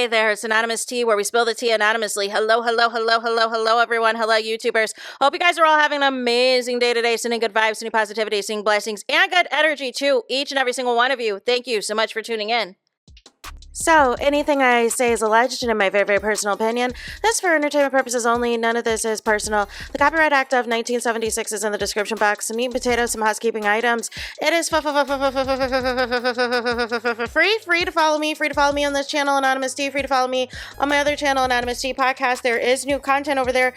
Hey there, it's Anonymous Tea, where we spill the tea anonymously. Hello, everyone. Hello, YouTubers. Hope you guys are all having an amazing day today. Sending good vibes, sending positivity, sending blessings, and good energy to each and every single one of you. Thank you so much for tuning in. So, anything I say is alleged and in my very, very personal opinion. This is for entertainment purposes only. None of this is personal. The Copyright Act of 1976 is in the description box. Some meat and potatoes, some housekeeping items. It is free to follow me. Free to follow me on this channel, Anonymous Tea. Free to follow me on my other channel, Anonymous Tea Podcast. There is new content over there.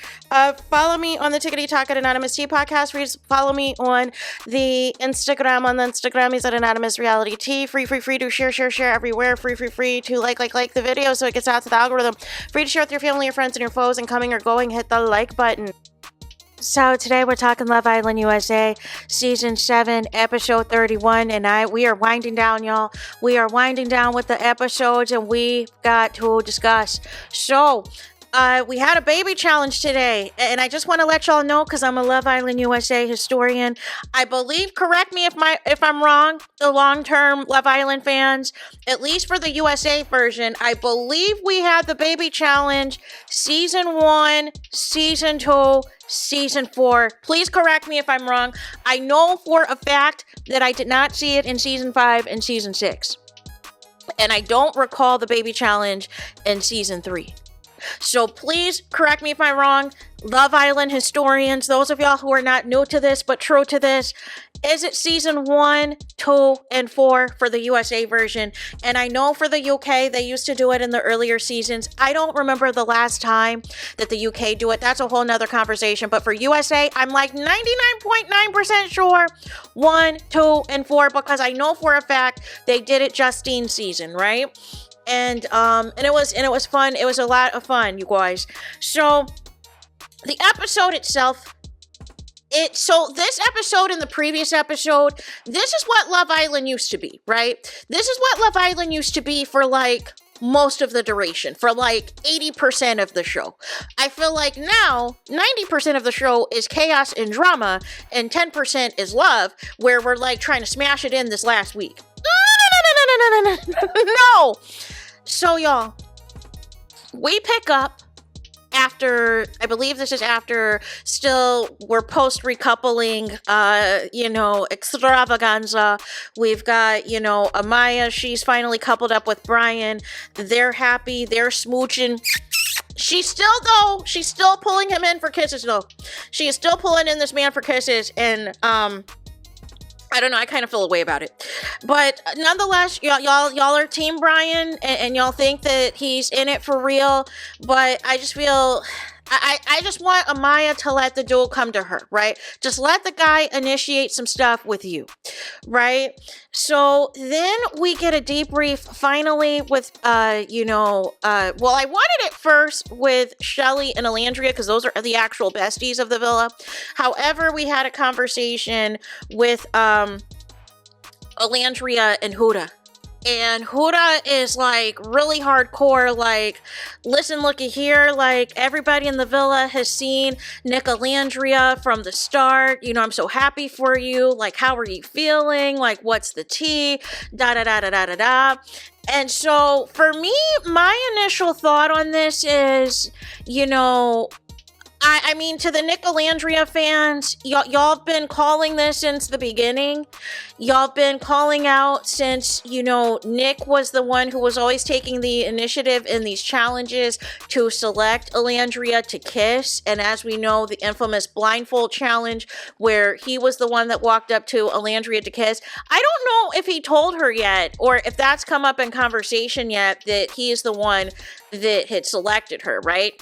Follow me on the Tickety Talk at Anonymous Tea Podcast. Free to follow me on the Instagram. On the Instagram, he's at Anonymous Reality Tea. Free to share everywhere. Free to like the video so it gets out to the algorithm. Free to share with your family, your friends, and your foes, and coming or going, hit the like button. So today we're talking Love Island USA, Season 7, Episode 31, and we are winding down, y'all. We are winding down with the episodes, and we got to discuss. So, we had a baby challenge today, and I just want to let y'all know, because I'm a Love Island USA historian. I believe, correct me if I'm wrong, the long-term Love Island fans, at least for the USA version, I believe we had the baby challenge Season 1, Season 2, Season 4. Please correct me if I'm wrong. I know for a fact that I did not see it in Season 5 and Season 6. And I don't recall the baby challenge in Season 3. So please correct me if I'm wrong. Love Island historians, those of y'all who are not new to this but true to this, is it Season 1, 2, and 4 for the USA version? And I know for the UK, they used to do it in the earlier seasons. I don't remember the last time that the UK do it. That's a whole nother conversation. But for USA, I'm like 99.9% sure 1, 2, and 4, because I know for a fact they did it Justine's season, right? And it was fun. It was a lot of fun, you guys. So the episode itself, so this episode and the previous episode, this is what Love Island used to be, right? This is what Love Island used to be for like most of the duration, for like 80% of the show. I feel like now 90% of the show is chaos and drama, and 10% is love, where we're like trying to smash it in this last week. No. So y'all, we pick up after, I believe this is after, still we're post recoupling, extravaganza. We've got, Amaya, she's finally coupled up with Brian. They're happy, they're smooching. She's still pulling him in for kisses though. She is still pulling in this man for kisses, and I don't know, I kind of feel a way about it. But nonetheless, y'all are Team Brian, and y'all think that he's in it for real. But I just feel, I just want Amaya to let the dude come to her, right? Just let the guy initiate some stuff with you, right? So then we get a debrief finally with, I wanted it first with Shelly and Alandria, because those are the actual besties of the villa. However, we had a conversation with Alandria and Huda. And Huda is like really hardcore, like, listen, looky here, like everybody in the villa has seen Nick Alandria from the start. I'm so happy for you. Like, how are you feeling? Like, what's the tea? Da. And so for me, my initial thought on this is, I mean, to the Nick Alandria fans, y'all have been calling this since the beginning. Y'all have been calling out since, Nick was the one who was always taking the initiative in these challenges to select Alandria to kiss. And as we know, the infamous blindfold challenge, where he was the one that walked up to Alandria to kiss. I don't know if he told her yet, or if that's come up in conversation yet, that he is the one that had selected her, right?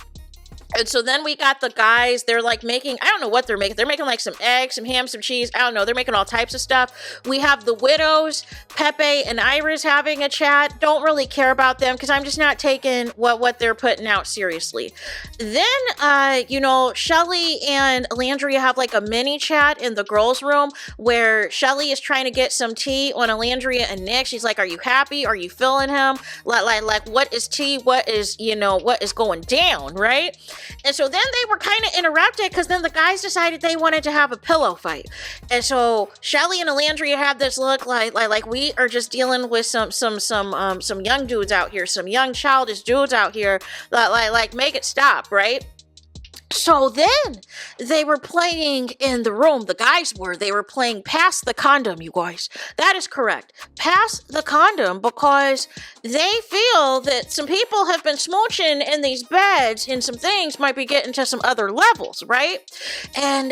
And so then we got the guys, they're like making, I don't know what they're making. They're making like some eggs, some ham, some cheese. I don't know. They're making all types of stuff. We have the widows, Pepe and Iris having a chat. Don't really care about them because I'm just not taking what they're putting out seriously. Then, Shelly and Alandria have like a mini chat in the girls' room where Shelly is trying to get some tea on Alandria and Nick. She's like, are you happy? Are you feeling him? Like what is tea? What is going down, right? And so then they were kind of interrupted because then the guys decided they wanted to have a pillow fight. And so Shelly and Alandria had this look like we are just dealing with some young dudes out here, some young childish dudes out here, like make it stop, right? So then they were playing in the room. The guys they were playing Pass the Condom, you guys. That is correct. Pass the Condom, because they feel that some people have been smooching in these beds and some things might be getting to some other levels, right? And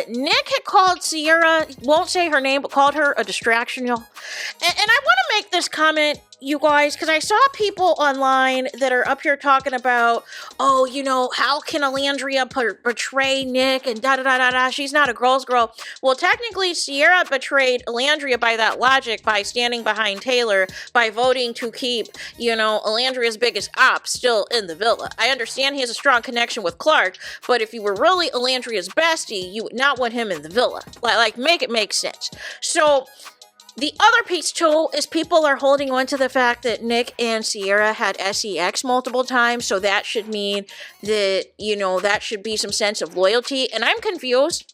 Nick had called Sierra, won't say her name, but called her a distraction, y'all. And I want to make this comment, you guys, because I saw people online that are up here talking about, oh, you know, how can Alandria betray Nick and da-da-da-da-da, she's not a girl's girl. Well, technically, Sierra betrayed Alandria by that logic, by standing behind Taylor, by voting to keep, you know, Alandria's biggest op still in the villa. I understand he has a strong connection with Clark, but if you were really Alandria's bestie, you would not want him in the villa. Like make it make sense. So the other piece, too, is people are holding on to the fact that Nick and Sierra had sex multiple times, so that should mean that, you know, that should be some sense of loyalty. And I'm confused,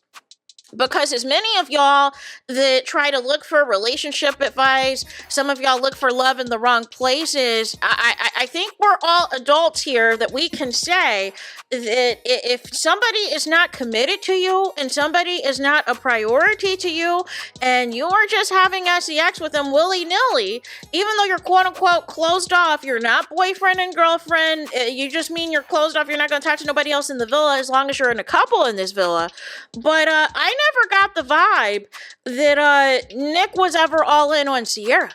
because as many of y'all that try to look for relationship advice, some of y'all look for love in the wrong places, I think we're all adults here that we can say that if somebody is not committed to you and somebody is not a priority to you and you're just having sex with them willy-nilly, even though you're quote-unquote closed off, you're not boyfriend and girlfriend, you just mean you're closed off, you're not going to talk to nobody else in the villa as long as you're in a couple in this villa. But I never got the vibe that Nick was ever all in on Sierra.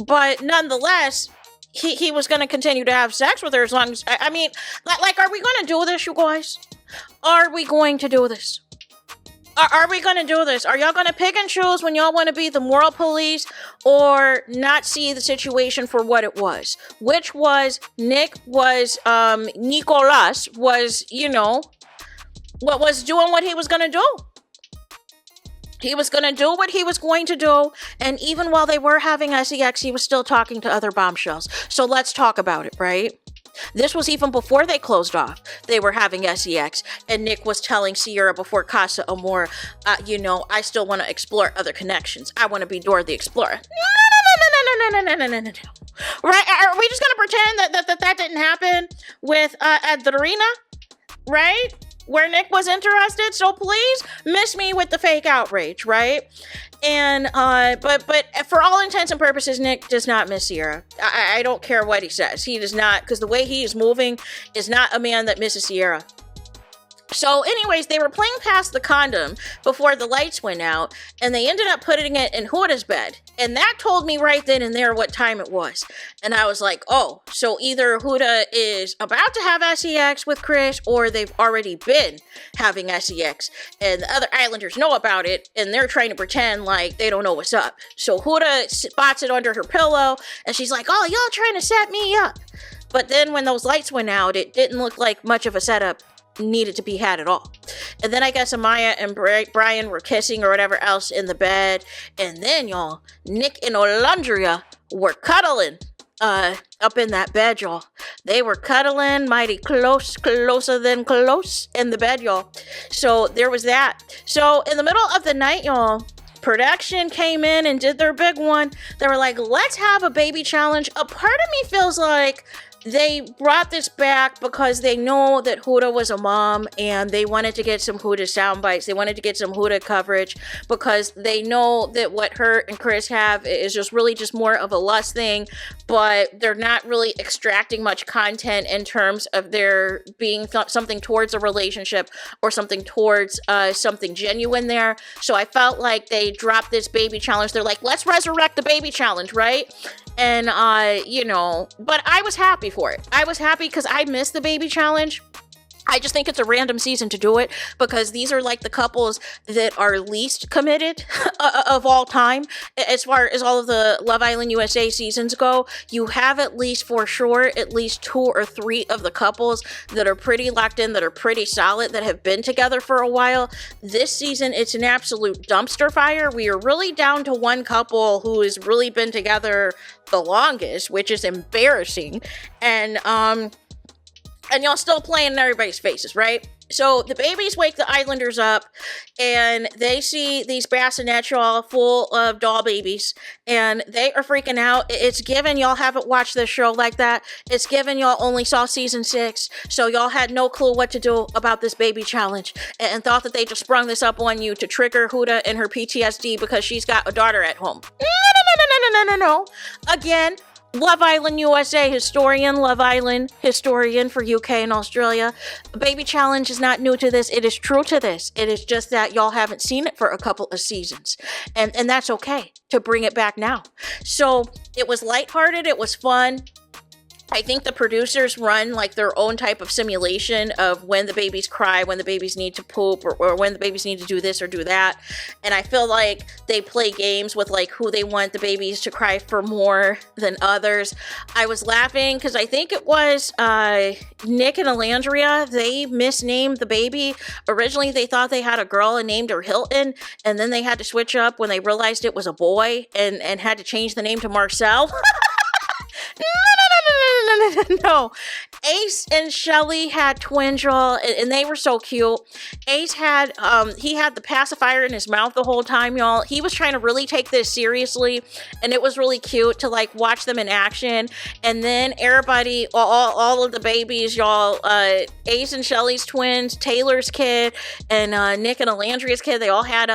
But nonetheless, he was going to continue to have sex with her as long as, I mean, like, are we going to do this, you guys? Are we going to do this? Are we going to do this? Are y'all going to pick and choose when y'all want to be the moral police or not see the situation for what it was? Which was, Nick was, Nicolas was, you know, what was doing what he was going to do. He was going to do what he was going to do, and even while they were having sex, he was still talking to other bombshells. So let's talk about it, right? This was even before they closed off. They were having sex, and Nick was telling Sierra before Casa Amor, you know, I still want to explore other connections. I want to be Dora the Explorer. No. Right? Are we just going to pretend that didn't happen with Adrina? Right? Where Nick was interested, so please miss me with the fake outrage, right? And but for all intents and purposes, Nick does not miss Sierra. I don't care what he says. He does not, because the way he is moving is not a man that misses Sierra. So anyways, they were playing Pass the Condom before the lights went out, and they ended up putting it in Huda's bed. And that told me right then and there what time it was. And I was like, oh, so either Huda is about to have sex with Chris, or they've already been having sex. And the other Islanders know about it, and they're trying to pretend like they don't know what's up. So Huda spots it under her pillow, and she's like, oh, y'all trying to set me up. But then when those lights went out, it didn't look like much of a setup needed to be had at all. And then I guess Amaya and Brian were kissing or whatever else in the bed, and then y'all, Nick and Alandria were cuddling up in that bed, y'all. They were cuddling mighty close, closer than close in the bed, y'all. So there was that. So in the middle of the night, y'all, production came in and did their big one. They were like, let's have a baby challenge. A part of me feels like they brought this back because they know that Huda was a mom and they wanted to get some Huda sound bites. They wanted to get some Huda coverage because they know that what her and Chris have is just really just more of a lust thing, but they're not really extracting much content in terms of there being something towards a relationship or something towards something genuine there. So I felt like they dropped this baby challenge. They're like, let's resurrect the baby challenge, right? And, you know, but I was happy for it. I was happy because I missed the baby challenge. I just think it's a random season to do it because these are like the couples that are least committed of all time. As far as all of the Love Island USA seasons go, you have at least for sure, at least 2 or 3 of the couples that are pretty locked in, that are pretty solid, that have been together for a while. This season, it's an absolute dumpster fire. We are really down to one couple who has really been together the longest, which is embarrassing. And, and y'all still playing in everybody's faces, right? So the babies wake the Islanders up, and they see these bassinets, y'all, full of doll babies, and they are freaking out. It's given y'all haven't watched this show like that. It's given y'all only saw season 6, so y'all had no clue what to do about this baby challenge, and thought that they just sprung this up on you to trigger Huda and her PTSD because she's got a daughter at home. No. Again, Love Island USA historian, Love Island historian for UK and Australia. Baby challenge is not new to this. It is true to this. It is just that y'all haven't seen it for a couple of seasons. And that's okay to bring it back now. So it was lighthearted. It was fun. I think the producers run like their own type of simulation of when the babies cry, when the babies need to poop, or when the babies need to do this or do that. And I feel like they play games with like who they want the babies to cry for more than others. I was laughing because I think it was Nick and Alandria. They misnamed the baby. Originally, they thought they had a girl and named her Hilton. And then they had to switch up when they realized it was a boy and had to change the name to Marcel. No. Ace and Shelly had twins, y'all, and they were so cute. Ace had, he had the pacifier in his mouth the whole time, y'all. He was trying to really take this seriously, and it was really cute to, like, watch them in action. And then everybody, all of the babies, y'all, Ace and Shelly's twins, Taylor's kid, and Nick and Alandria's kid, they all had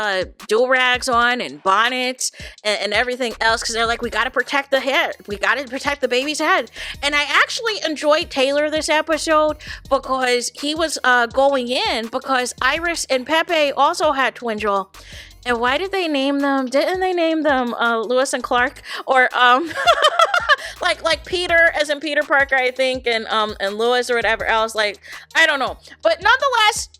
do-rags on and bonnets and everything else, because they're like, we got to protect the head. We got to protect the baby's head. And I actually enjoyed Taylor this episode because he was going in because Iris and Pepe also had twins, y'all. And why did they name them? Didn't they name them Lewis and Clark? Or like Peter, as in Peter Parker, I think, and Lewis or whatever else. Like, I don't know. But nonetheless,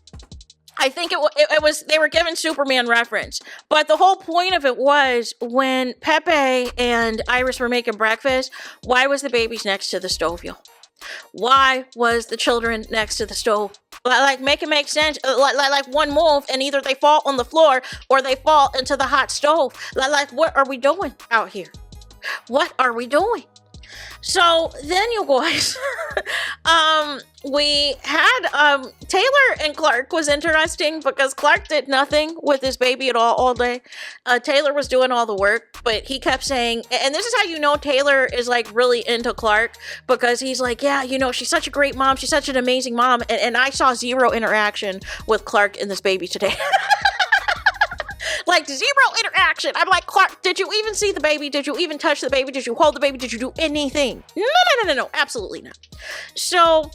I think it was, they were given Superman reference. But the whole point of it was when Pepe and Iris were making breakfast, why was the babies next to the stove, y'all? Why was the children next to the stove? Like, make it make sense. Like one move and either they fall on the floor or they fall into the hot stove. Like, what are we doing out here? What are we doing? So then, you guys, we had Taylor and Clark was interesting because Clark did nothing with his baby at all day. Taylor was doing all the work, but he kept saying, and this is how you know Taylor is like really into Clark, because he's like, yeah, you know, she's such a great mom. She's such an amazing mom. And I saw zero interaction with Clark and this baby today. Like, zero interaction. I'm like, Clark, did you even see the baby? Did you even touch the baby? Did you hold the baby? Did you do anything? No. Absolutely not. So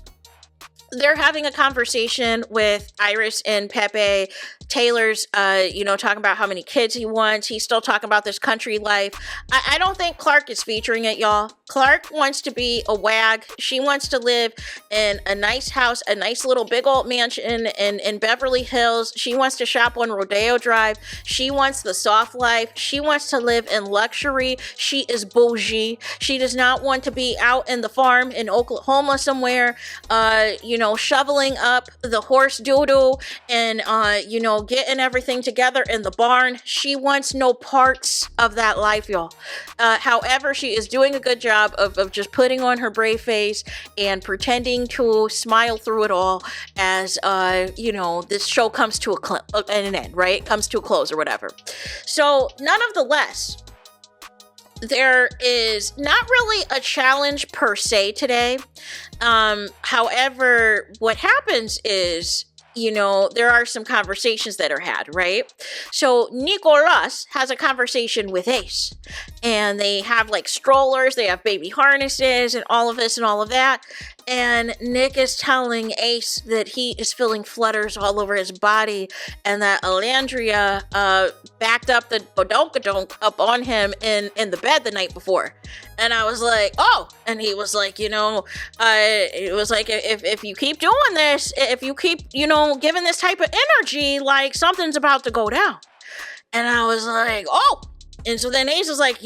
they're having a conversation with Iris and Pepe. Taylor's, talking about how many kids he wants. He's still talking about this country life. I don't think Clark is featuring it, y'all. Clark wants to be a wag. She wants to live in a nice house, a nice little big old mansion in Beverly Hills. She wants to shop on Rodeo Drive. She wants the soft life. She wants to live in luxury. She is bougie. She does not want to be out in the farm in Oklahoma somewhere, shoveling up the horse doo-doo and, getting everything together in the barn. She wants no parts of that life, y'all. However, she is doing a good job of just putting on her brave face and pretending to smile through it all as, this show comes to an end, right? Comes to a close or whatever. So, none of the less, there is not really a challenge per se today. However, what happens is, there are some conversations that are had, right? So Nicolas has a conversation with Ace, and they have like strollers, they have baby harnesses and all of this and all of that. And Nick is telling Ace that he is feeling flutters all over his body, and that Alandria backed up the badonka-donk up on him in the bed the night before. And I was like, oh, and he was like, it was like, if you keep doing this, if you keep, giving this type of energy, like something's about to go down. And I was like, oh. And so then Ace is like,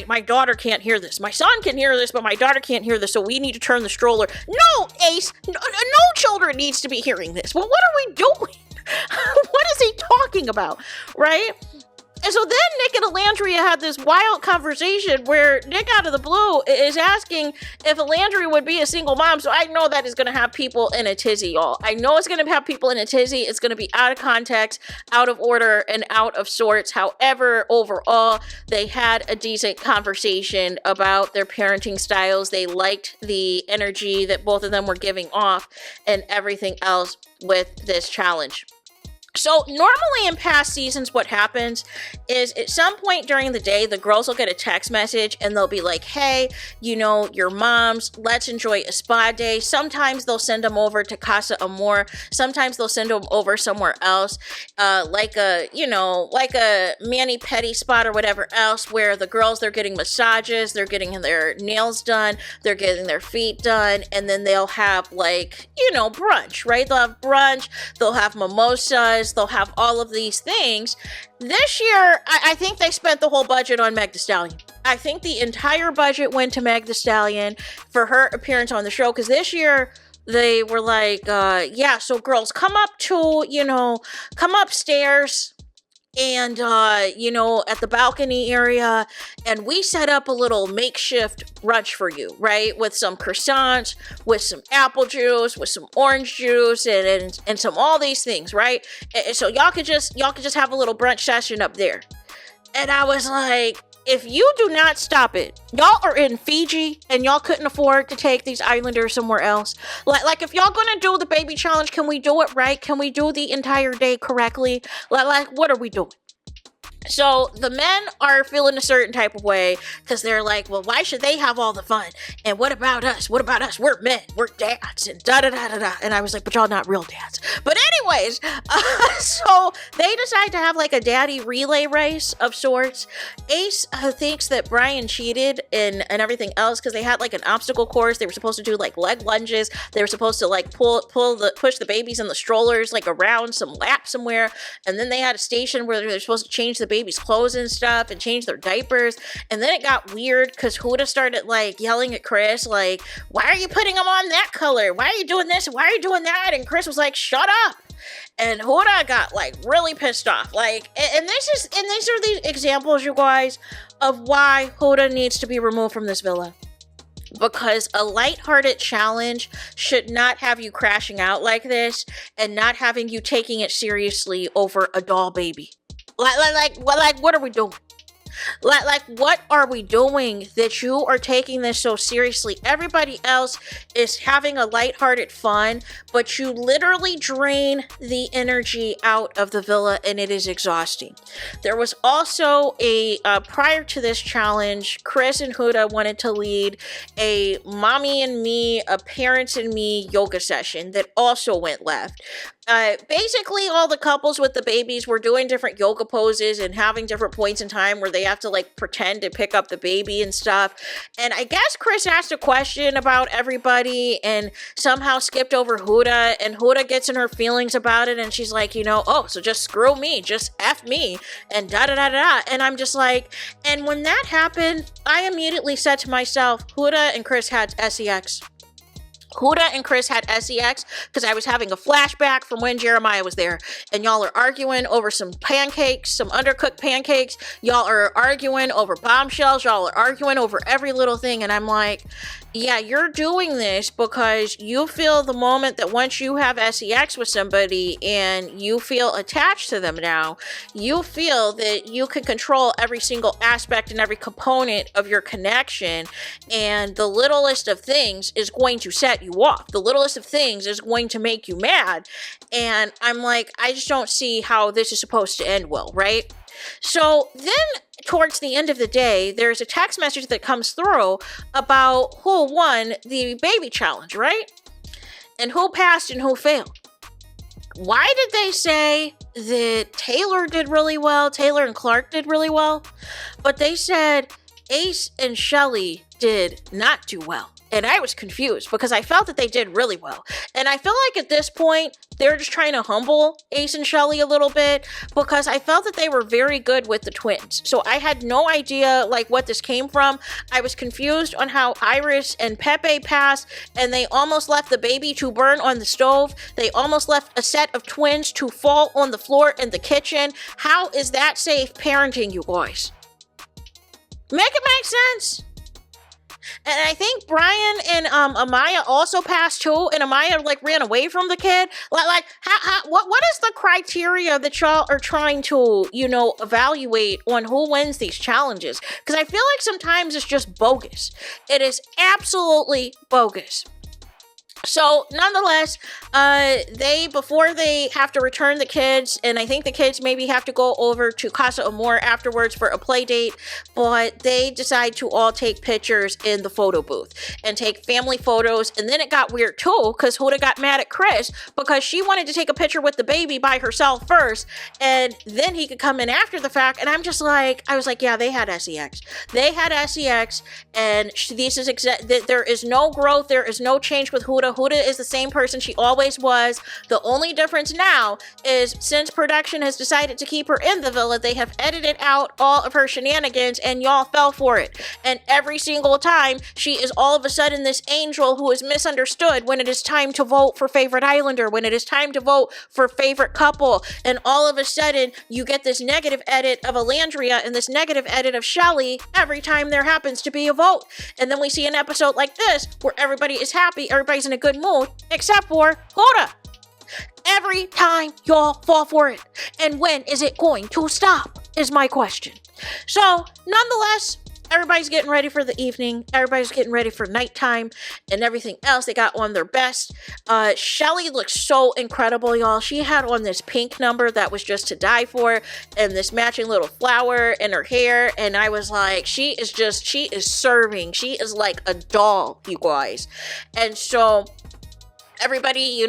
my daughter can't hear this. My son can hear this, but my daughter can't hear this, so we need to turn the stroller. No, Ace, no children needs to be hearing this. Well, what are we doing? What is he talking about, right? And so then Nick and Alandria had this wild conversation where Nick out of the blue is asking if Alandria would be a single mom. So I know that is going to have people in a tizzy, y'all. I know it's going to have people in a tizzy. It's going to be out of context, out of order, and out of sorts. However, overall, they had a decent conversation about their parenting styles. They liked the energy that both of them were giving off and everything else with this challenge. So normally in past seasons, what happens is at some point during the day, the girls will get a text message and they'll be like, hey, you know, your moms, let's enjoy a spa day. Sometimes they'll send them over to Casa Amor. Sometimes they'll send them over somewhere else, like a mani-pedi spot or whatever else, where the girls, they're getting massages, they're getting their nails done, they're getting their feet done, and then they'll have brunch, right? They'll have brunch, they'll have mimosas, they'll have all of these things. This year, I think they spent the whole budget on Meg Thee Stallion. I think the entire budget went to Meg Thee Stallion for her appearance on the show, because this year they were like, so girls, come upstairs and, at the balcony area, and we set up a little makeshift brunch for you, right? With some croissants, with some apple juice, with some orange juice, and some all these things, right? And so y'all could just have a little brunch session up there. And I was like, if you do not stop it, y'all are in Fiji and y'all couldn't afford to take these islanders somewhere else. Like if y'all gonna do the baby challenge, can we do it right? Can we do the entire day correctly? Like what are we doing? So the men are feeling a certain type of way because they're like, well, why should they have all the fun? And what about us? What about us? We're men. We're dads. And da-da-da-da-da. And I was like, but y'all not real dads. But anyways, so they decide to have like a daddy relay race of sorts. Ace thinks that Brian cheated and everything else because they had like an obstacle course. They were supposed to do like leg lunges. They were supposed to like push the babies in the strollers like around some lap somewhere. And then they had a station where they're supposed to change the baby's clothes and stuff and change their diapers. And then it got weird because Huda started like yelling at Chris, like, why are you putting them on that color? Why are you doing this? Why are you doing that? And Chris was like, shut up. And Huda got like really pissed off. Like, and these are the examples, you guys, of why Huda needs to be removed from this villa. Because a lighthearted challenge should not have you crashing out like this and not having you taking it seriously over a doll baby. Like, what are we doing? Like, what are we doing that you are taking this so seriously? Everybody else is having a lighthearted fun, but you literally drain the energy out of the villa and it is exhausting. There was also prior to this challenge, Chris and Huda wanted to lead a mommy and me, a parents and me yoga session that also went left. Basically all the couples with the babies were doing different yoga poses and having different points in time where they have to like pretend to pick up the baby and stuff. And I guess Chris asked a question about everybody and somehow skipped over Huda, and Huda gets in her feelings about it and she's like, so just screw me, just F me and da-da-da-da. And I'm just like, and when that happened, I immediately said to myself, Huda and Chris had sex. Huda and Chris had sex because I was having a flashback from when Jeremiah was there. And y'all are arguing over some pancakes, some undercooked pancakes. Y'all are arguing over bombshells. Y'all are arguing over every little thing. And I'm like, yeah, you're doing this because you feel the moment that once you have sex with somebody and you feel attached to them now, you feel that you can control every single aspect and every component of your connection. And the littlest of things is going to set you off. The littlest of things is going to make you mad. And I'm like, I just don't see how this is supposed to end well, right? So then towards the end of the day, there's a text message that comes through about who won the baby challenge, right? And who passed and who failed. Why did they say that Taylor did really well, Taylor and Clark did really well, but they said Ace and Shelly did not do well? and I was confused because I felt that they did really well. And I feel like at this point, they're just trying to humble Ace and Shelly a little bit because I felt that they were very good with the twins. So I had no idea like what this came from. I was confused on how Iris and Pepe passed, and they almost left the baby to burn on the stove. They almost left a set of twins to fall on the floor in the kitchen. How is that safe parenting, you guys? Make it make sense. And I think Brian and Amaya also passed too, and Amaya like ran away from the kid. What is the criteria that y'all are trying to, evaluate on who wins these challenges? Because I feel like sometimes it's just bogus. It is absolutely bogus. So nonetheless, before they have to return the kids, and I think the kids maybe have to go over to Casa Amor afterwards for a play date, but they decide to all take pictures in the photo booth and take family photos. And then it got weird too, because Huda got mad at Chris because she wanted to take a picture with the baby by herself first, and then he could come in after the fact. And I was like, yeah, they had sex. They had sex, and there is no growth, there is no change with Huda. Huda is the same person she always was. The only difference now is since production has decided to keep her in the villa, they have edited out all of her shenanigans, and y'all fell for it. And every single time, she is all of a sudden this angel who is misunderstood when it is time to vote for favorite Islander, when it is time to vote for favorite couple. And all of a sudden, you get this negative edit of Alandria and this negative edit of Shelly every time there happens to be a vote. And then we see an episode like this where everybody is happy, everybody's in a good mood, except for Huda. Every time y'all fall for it. And when is it going to stop, is my question. So, nonetheless, everybody's getting ready for the evening. Everybody's getting ready for nighttime and everything else. They got on their best. Shelly looks so incredible, y'all. She had on this pink number that was just to die for, and this matching little flower in her hair. And I was like, she is serving. She is like a doll, you guys. And so everybody,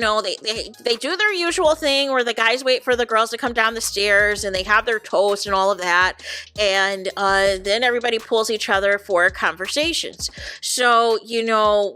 they do their usual thing where the guys wait for the girls to come down the stairs and they have their toast and all of that. And then everybody pulls each other for conversations. So,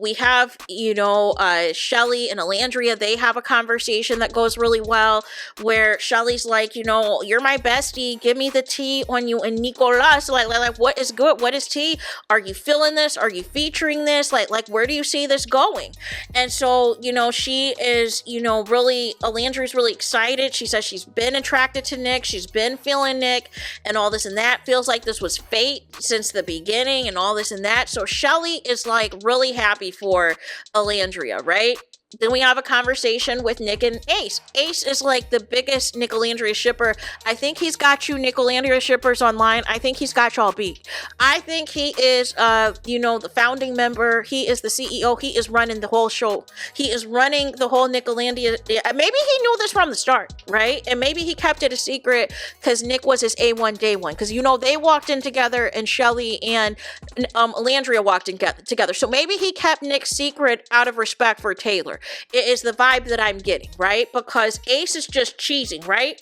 we have, Shelly and Alandria, they have a conversation that goes really well where Shelly's like, you're my bestie. Give me the tea on you and Nicolas. Like, what is good? What is tea? Are you feeling this? Are you featuring this? Like, where do you see this going? And so, she is, Alandria's really excited. She says she's been attracted to Nick. She's been feeling Nick and all this and that. Feels like this was fate since the beginning and all this and that. So Shelly is like really happy for Alandria, right? Then we have a conversation with Nick and Ace. Ace is like the biggest Nick Alandria shipper. I think he's got you Nick Alandria shippers online. I think he's got y'all beat. I think he is, the founding member. He is the CEO. He is running the whole show. He is running the whole Nick Alandria. Maybe he knew this from the start, right? And maybe he kept it a secret because Nick was his A1 day one. Because, they walked in together and Shelly and Alandria walked in together. So maybe he kept Nick's secret out of respect for Taylor. It is the vibe that I'm getting, right? Because Ace is just cheesing, right?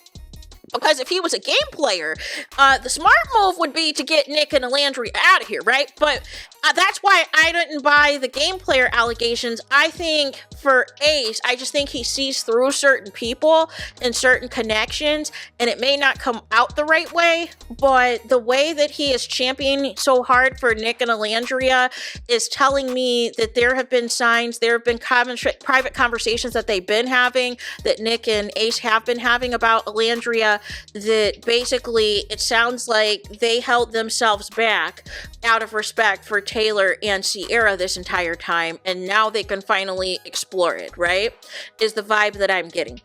Because if he was a game player, the smart move would be to get Nick and Alandria out of here, right? But that's why I didn't buy the game player allegations. I think for Ace, I just think he sees through certain people and certain connections, and it may not come out the right way, but the way that he is championing so hard for Nick and Alandria is telling me that there have been signs, there have been private conversations that they've been having, that Nick and Ace have been having about Alandria, that basically it sounds like they held themselves back out of respect for Taylor and Sierra this entire time, and now they can finally explore it, right? Is the vibe that I'm getting.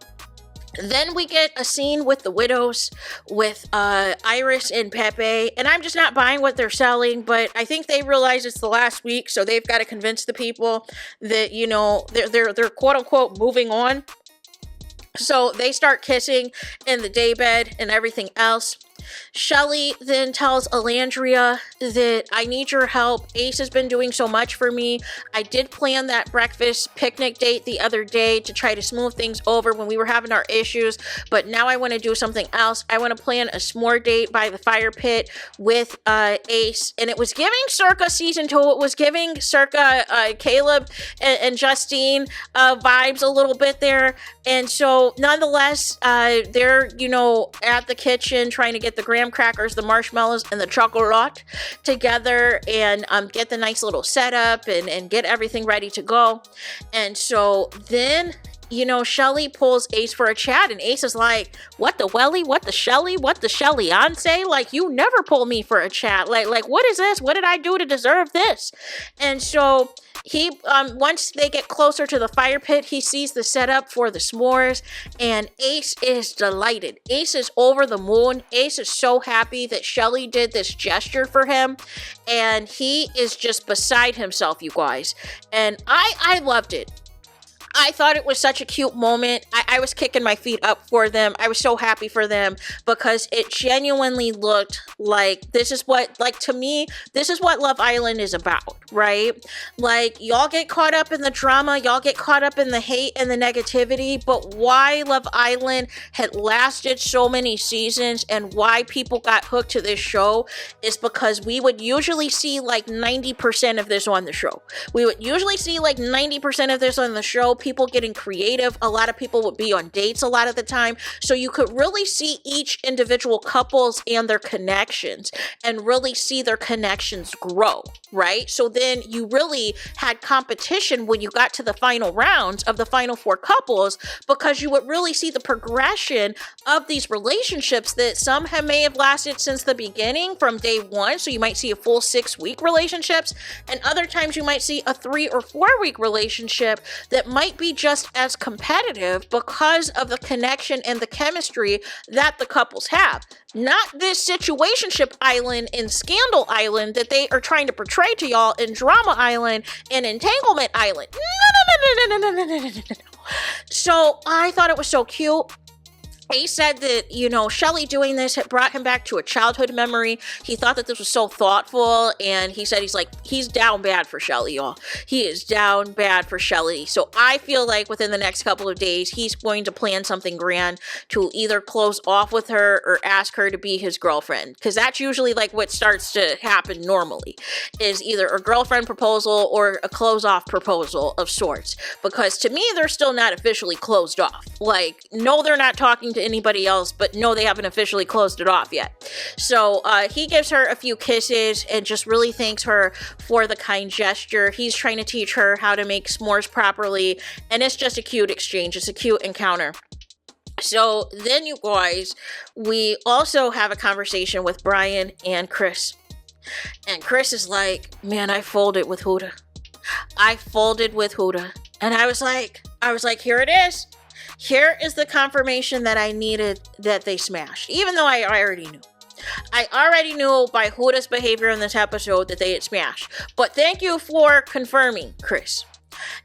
Then we get a scene with the widows, with Iris and Pepe, and I'm just not buying what they're selling, but I think they realize it's the last week, so they've got to convince the people that, they're quote-unquote moving on. So they start kissing in the daybed and everything else. Shelly then tells Alandria that I need your help. Ace has been doing so much for me. I did plan that breakfast picnic date the other day to try to smooth things over when we were having our issues, but now I want to do something else. I want to plan a s'more date by the fire pit with Ace, and it was giving circa season 2. It was giving circa Caleb and Justine vibes a little bit there. And so nonetheless, they're, at the kitchen trying to get the graham crackers, the marshmallows, and the chocolate together and get the nice little setup and get everything ready to go. And so then, Shelly pulls Ace for a chat, and Ace is like, what the welly? What the Shelly? What the Shelly-ance? Like, you never pull me for a chat. Like, what is this? What did I do to deserve this? And so he, once they get closer to the fire pit, he sees the setup for the s'mores, and Ace is delighted. Ace is over the moon. Ace is so happy that Shelly did this gesture for him, and he is just beside himself, you guys. And I loved it. I thought it was such a cute moment. I was kicking my feet up for them. I was so happy for them because it genuinely looked like to me, this is what Love Island is about, right? Like, y'all get caught up in the drama, y'all get caught up in the hate and the negativity, but why Love Island had lasted so many seasons and why people got hooked to this show is because we would usually see like 90% of this on the show. We would usually see like 90% of this on the show. People getting creative. A lot of people would be on dates a lot of the time. So you could really see each individual couples and their connections and really see their connections grow, right? So then you really had competition when you got to the final rounds of the final 4 couples because you would really see the progression of these relationships that some may have lasted since the beginning from day 1. So you might see a full 6-week relationships, and other times you might see a 3 or 4-week relationship that might be just as competitive because of the connection and the chemistry that the couples have. Not this situationship island and scandal island that they are trying to portray to y'all in Drama Island and Entanglement Island. No. So I thought it was so cute. He said that, Shelly doing this had brought him back to a childhood memory. He thought that this was so thoughtful, and he said he's down bad for Shelly, y'all. He is down bad for Shelly. So I feel like within the next couple of days, he's going to plan something grand to either close off with her or ask her to be his girlfriend. Because that's usually like what starts to happen normally, is either a girlfriend proposal or a close-off proposal of sorts. Because to me, they're still not officially closed off. Like, no, they're not talking to anybody else, but no, they haven't officially closed it off yet. So he gives her a few kisses and just really thanks her for the kind gesture. He's trying to teach her how to make s'mores properly, and it's just a cute exchange. It's a cute encounter. So then, you guys, we also have a conversation with Brian and Chris. And Chris is like, man, I folded with Huda. And I was like, here it is. Here is the confirmation that I needed that they smashed, even though I already knew. I already knew by Huda's behavior in this episode that they had smashed. But thank you for confirming, Chris.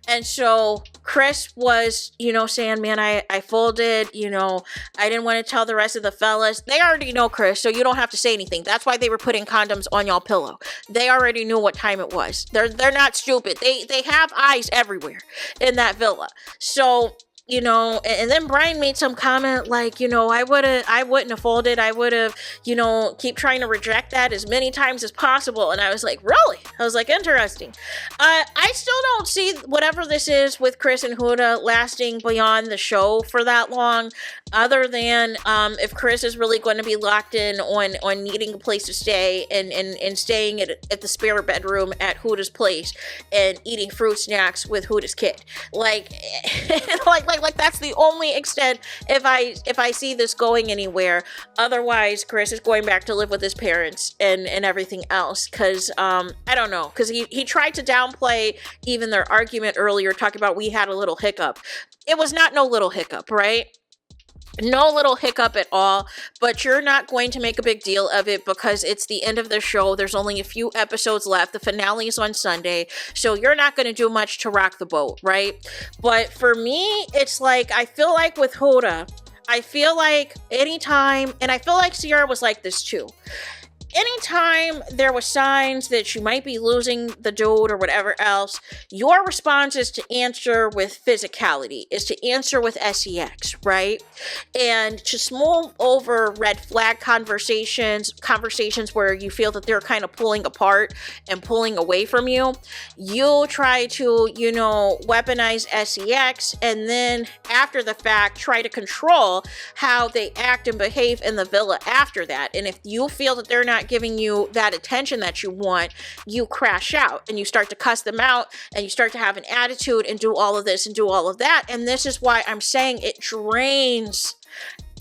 And so Chris was, saying, man, I folded, I didn't want to tell the rest of the fellas. They already know, Chris, so you don't have to say anything. That's why they were putting condoms on y'all pillow. They already knew what time it was. They're not stupid. They have eyes everywhere in that villa. So, and then Brian made some comment like, I wouldn't have folded. I would have, keep trying to reject that as many times as possible. And I was like, really? I was like, interesting. I still don't see whatever this is with Chris and Huda lasting beyond the show for that long, other than if Chris is really going to be locked in on needing a place to stay and staying at the spare bedroom at Huda's place and eating fruit snacks with Huda's kid. Like that's the only extent if I see this going anywhere. Otherwise, Chris is going back to live with his parents and everything else. Because I don't know. Because he tried to downplay even their argument earlier, talking about we had a little hiccup. It was not no little hiccup, right? No little hiccup at all, but you're not going to make a big deal of it because it's the end of the show. There's only a few episodes left. The finale is on Sunday, so you're not going to do much to rock the boat, right? But for me, it's like, I feel like with Huda, I feel like anytime, and I feel like Sierra was like this too. Anytime there was signs that you might be losing the dude or whatever else, your response is to answer with physicality, is to answer with sex, right? And to smooth over red flag conversations where you feel that they're kind of pulling apart and pulling away from you, you try to, weaponize sex, and then after the fact, try to control how they act and behave in the villa after that. And if you feel that they're not giving you that attention that you want, you crash out and you start to cuss them out and you start to have an attitude and do all of this and do all of that. And this is why I'm saying it drains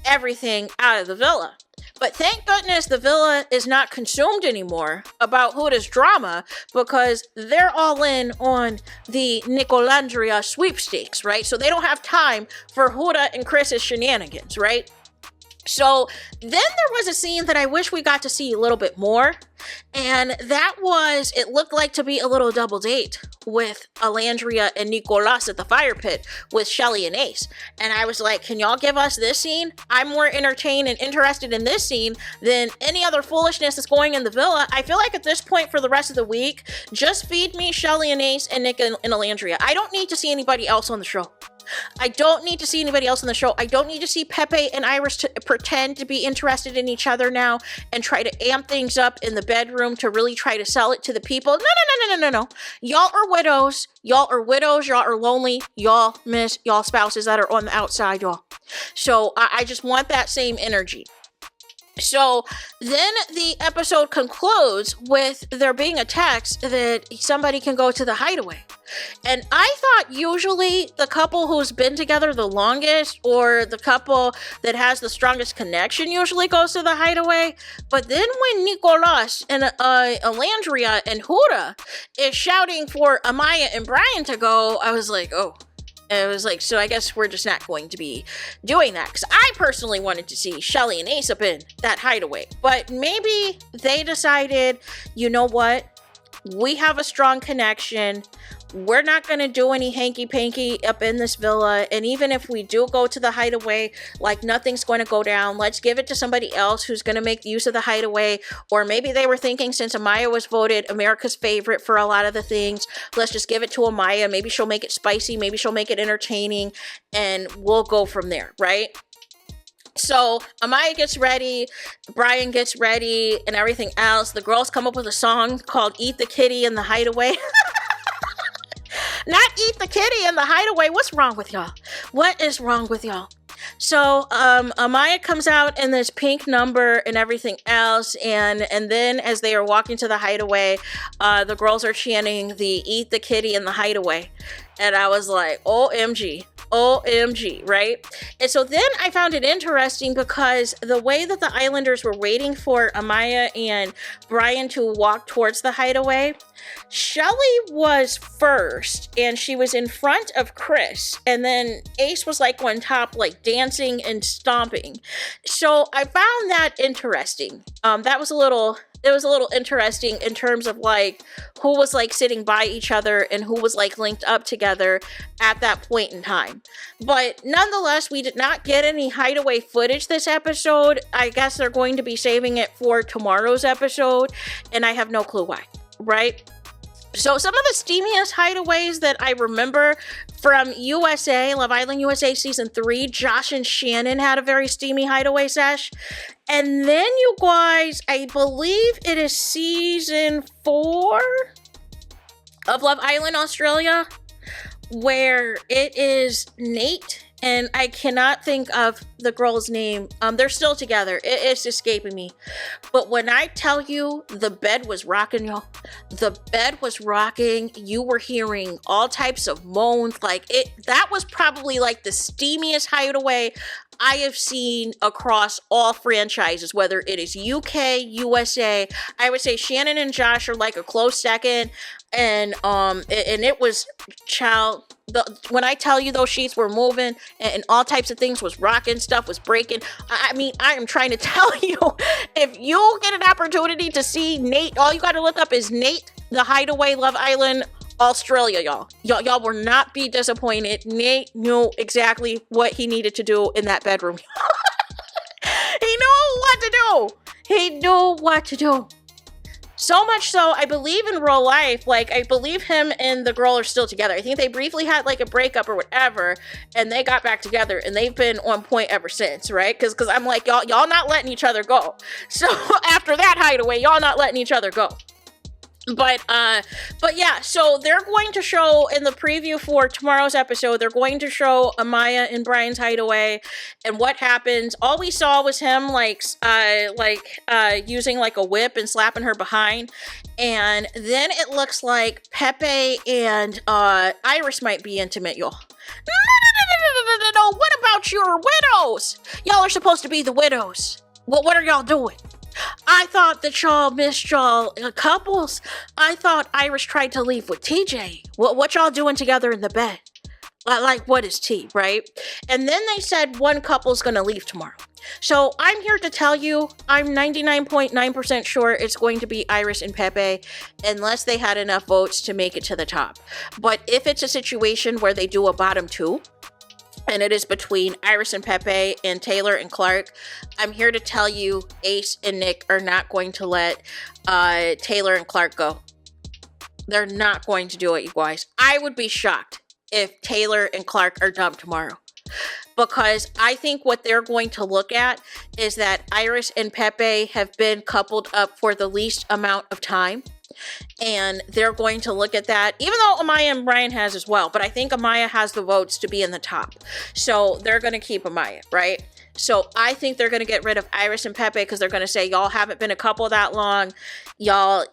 everything out of the villa. But thank goodness the villa is not consumed anymore about Huda's drama, because they're all in on the Nicolandria sweepstakes, right? So they don't have time for Huda and Chris's shenanigans, right? So then there was a scene that I wish we got to see a little bit more. And that was, it looked like to be a little double date with Alandria and Nicolas at the fire pit with Shelly and Ace. And I was like, can y'all give us this scene? I'm more entertained and interested in this scene than any other foolishness that's going in the villa. I feel like at this point for the rest of the week, just feed me Shelly and Ace and Nick and Alandria. I don't need to see anybody else on the show. I don't need to see anybody else on the show. I don't need to see Pepe and Iris to pretend to be interested in each other now and try to amp things up in the bedroom to really try to sell it to the people. No. Y'all are widows. Y'all are widows. Y'all are lonely. Y'all miss y'all spouses that are on the outside, y'all. So I just want that same energy. So then the episode concludes with there being a text that somebody can go to the Hideaway. And I thought usually the couple who's been together the longest or the couple that has the strongest connection usually goes to the Hideaway. But then when Nicolas and Alandria and Huda is shouting for Amaya and Brian to go, I was like, oh. And it was like, so I guess we're just not going to be doing that. Because I personally wanted to see Shelly and Ace up in that Hideaway. But maybe they decided, you know what? We have a strong connection. We're not going to do any hanky-panky up in this villa. And even if we do go to the Hideaway, like nothing's going to go down. Let's give it to somebody else who's going to make use of the Hideaway. Or maybe they were thinking since Amaya was voted America's favorite for a lot of the things, let's just give it to Amaya. Maybe she'll make it spicy. Maybe she'll make it entertaining. And we'll go from there, right? So Amaya gets ready, Brian gets ready, and everything else. The girls come up with a song called Eat the Kitty in the Hideaway. Not Eat the Kitty in the Hideaway. What's wrong with y'all? What is wrong with y'all? So Amaya comes out in this pink number and everything else, and then as they are walking to the Hideaway, the girls are chanting the Eat the Kitty in the Hideaway. And I was like, OMG, right? And so then I found it interesting because the way that the Islanders were waiting for Amaya and Brian to walk towards the Hideaway, Shelly was first and she was in front of Chris, and then Ace was like on top, like dancing and stomping. So I found that interesting. It was a little interesting in terms of like who was like sitting by each other and who was like linked up together at that point in time. But nonetheless, we did not get any Hideaway footage this episode. I guess they're going to be saving it for tomorrow's episode, and I have no clue why, right? So some of the steamiest Hideaways that I remember from USA, Love Island USA Season 3, Josh and Shannon had a very steamy Hideaway sesh. And then you guys, I believe it is Season 4 of Love Island Australia, where it is Nate, and I cannot think of the girl's name. They're still together. It's escaping me. But when I tell you the bed was rocking, y'all, the bed was rocking. You were hearing all types of moans. That was probably like the steamiest Hideaway I have seen across all franchises, whether it is UK, USA. I would say Shannon and Josh are like a close second. And it was, child, when I tell you those sheets were moving and all types of things was rocking, stuff was breaking. I mean, I am trying to tell you, if you get an opportunity to see Nate, all you got to look up is Nate, the Hideaway Love Island Australia, y'all. Y'all will not be disappointed. Nate knew exactly what he needed to do in that bedroom. He knew what to do. He knew what to do. So much so, I believe in real life, like, I believe him and the girl are still together. I think they briefly had, like, a breakup or whatever, and they got back together, and they've been on point ever since, right? Because I'm like, y'all not letting each other go. So, after that Hideaway, y'all not letting each other go. But yeah, so they're going to show in the preview for tomorrow's episode, they're going to show Amaya and Brian's Hideaway and what happens. All we saw was him using like a whip and slapping her behind. And then it looks like Pepe and Iris might be intimate, y'all. No. What about your widows? Y'all are supposed to be the widows. What are y'all doing? I thought that y'all missed y'all couples. I thought Iris tried to leave with TJ. What y'all doing together in the bed? Like, what is tea, right? And then they said one couple's gonna leave tomorrow. So I'm here to tell you, I'm 99.9% sure it's going to be Iris and Pepe, unless they had enough votes to make it to the top. But if it's a situation where they do a bottom two, and it is between Iris and Pepe and Taylor and Clark, I'm here to tell you Ace and Nick are not going to let Taylor and Clark go. They're not going to do it, you guys. I would be shocked if Taylor and Clark are dumped tomorrow. Because I think what they're going to look at is that Iris and Pepe have been coupled up for the least amount of time. And they're going to look at that, even though Amaya and Brian has as well. But I think Amaya has the votes to be in the top. So they're going to keep Amaya, right? So I think they're going to get rid of Iris and Pepe because they're going to say, y'all haven't been a couple that long. Y'all,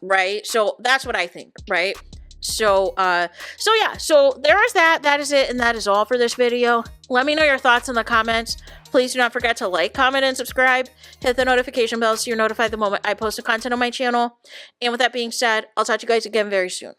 right? So that's what I think, right? So yeah, so there is that. That is it, and that is all for this video. Let me know your thoughts in the comments. Please do not forget to like, comment, and subscribe. Hit the notification bell so you're notified the moment I post content on my channel. And with that being said, I'll talk to you guys again very soon.